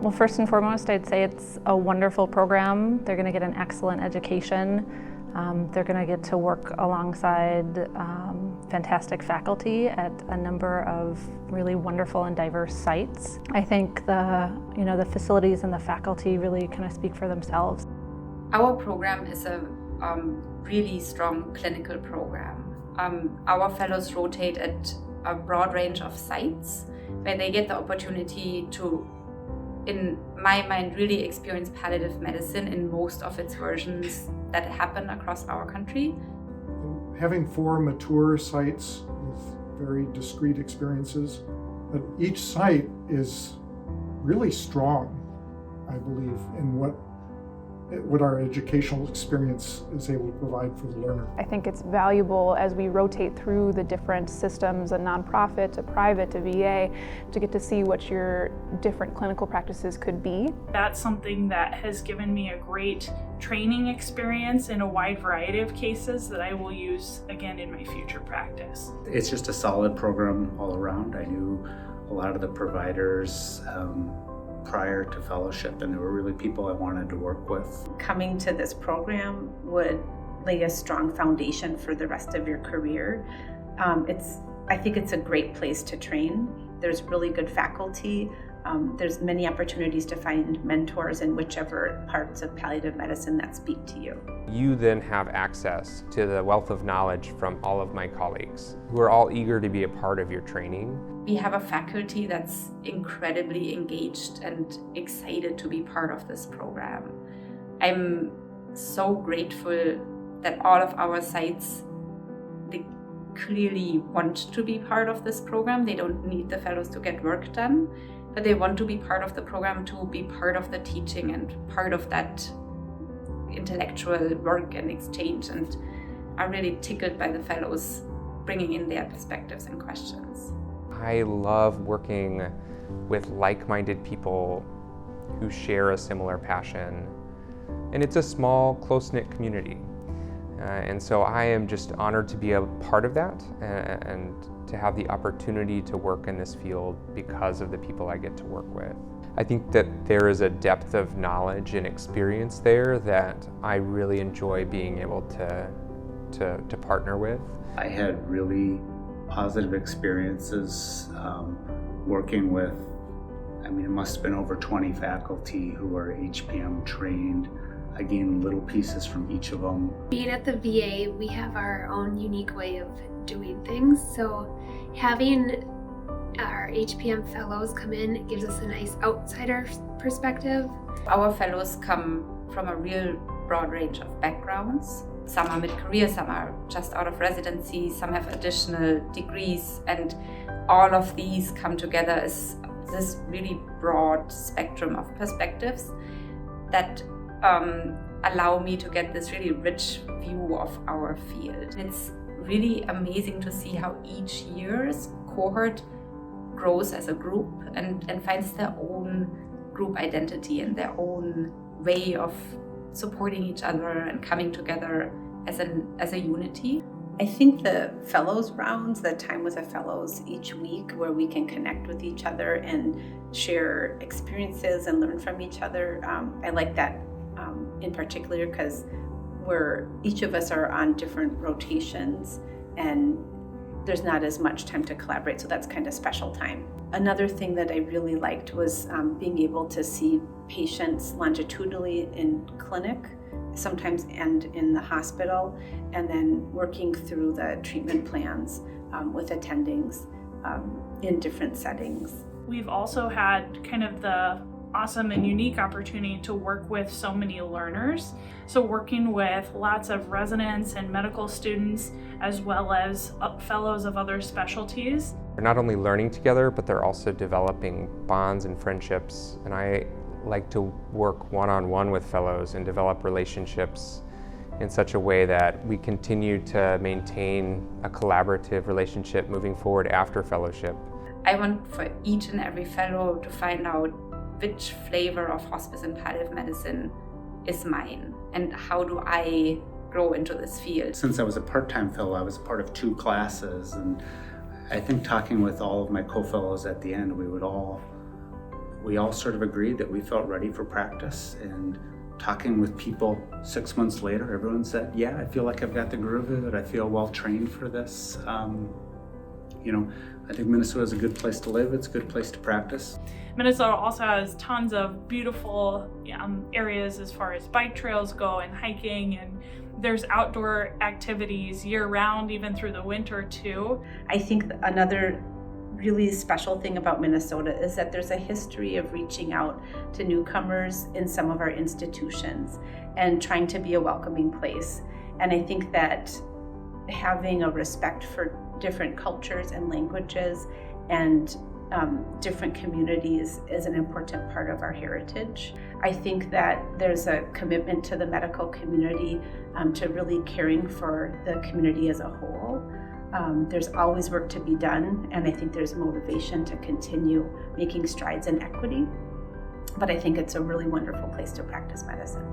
Well, first and foremost, I'd say it's a wonderful program. They're going to get an excellent education. They're going to get to work alongside fantastic faculty at a number of really wonderful and diverse sites. I think the facilities and the faculty really kind of speak for themselves. Our program is a really strong clinical program. Our fellows rotate at a broad range of sites where they get the opportunity to, in my mind, really experience palliative medicine in most of its versions that happen across our country. Having 4 mature sites with very discrete experiences, but each site is really strong, I believe, in what our educational experience is able to provide for the learner. I think it's valuable as we rotate through the different systems, a nonprofit to private to VA, to get to see what your different clinical practices could be. That's something that has given me a great training experience in a wide variety of cases that I will use again in my future practice. It's just a solid program all around. I knew a lot of the providers prior to fellowship, and they were really people I wanted to work with. Coming to this program would lay a strong foundation for the rest of your career. I think it's a great place to train. There's really good faculty. There's many opportunities to find mentors in whichever parts of palliative medicine that speak to you. You then have access to the wealth of knowledge from all of my colleagues who are all eager to be a part of your training. We have a faculty that's incredibly engaged and excited to be part of this program. I'm so grateful that all of our sites, they clearly want to be part of this program. They don't need the fellows to get work done, but they want to be part of the program to be part of the teaching and part of that intellectual work and exchange, and are really tickled by the fellows bringing in their perspectives and questions. I love working with like-minded people who share a similar passion, and it's a small, close-knit community. And so I am just honored to be a part of that and to have the opportunity to work in this field because of the people I get to work with. I think that there is a depth of knowledge and experience there that I really enjoy being able to partner with. I had really positive experiences working with, it must have been over 20 faculty who are HPM trained. I gained little pieces from each of them. Being at the VA, we have our own unique way of doing things, so having our HPM fellows come in gives us a nice outsider perspective. Our fellows come from a real broad range of backgrounds. Some are mid-career, some are just out of residency, some have additional degrees, and all of these come together as this really broad spectrum of perspectives that allow me to get this really rich view of our field. It's really amazing to see how each year's cohort grows as a group and finds their own group identity and their own way of supporting each other and coming together as a unity. I think the fellows rounds, the time with the fellows each week where we can connect with each other and share experiences and learn from each other, I like that in particular because each of us are on different rotations and there's not as much time to collaborate, so that's kind of special time. Another thing that I really liked was being able to see patients longitudinally in clinic, sometimes and in the hospital, and then working through the treatment plans with attendings in different settings. We've also had kind of the awesome and unique opportunity to work with so many learners. So working with lots of residents and medical students, as well as fellows of other specialties. They're not only learning together, but they're also developing bonds and friendships. And I like to work one-on-one with fellows and develop relationships in such a way that we continue to maintain a collaborative relationship moving forward after fellowship. I want for each and every fellow to find out which flavor of hospice and palliative medicine is mine and how do I grow into this field. Since I was a part-time fellow, I was a part of 2 classes, and I think talking with all of my co-fellows at the end, we would all we all sort of agreed that we felt ready for practice, and talking with people 6 months later, everyone said, yeah, I feel like I've got the groove of it. I feel well trained for this. I think Minnesota is a good place to live. It's a good place to practice. Minnesota also has tons of beautiful areas as far as bike trails go and hiking, and there's outdoor activities year-round, even through the winter too. I think another really special thing about Minnesota is that there's a history of reaching out to newcomers in some of our institutions and trying to be a welcoming place. And I think that having a respect for different cultures and languages and different communities is an important part of our heritage. I think that there's a commitment to the medical community to really caring for the community as a whole. There's always work to be done, and I think there's motivation to continue making strides in equity. But I think it's a really wonderful place to practice medicine.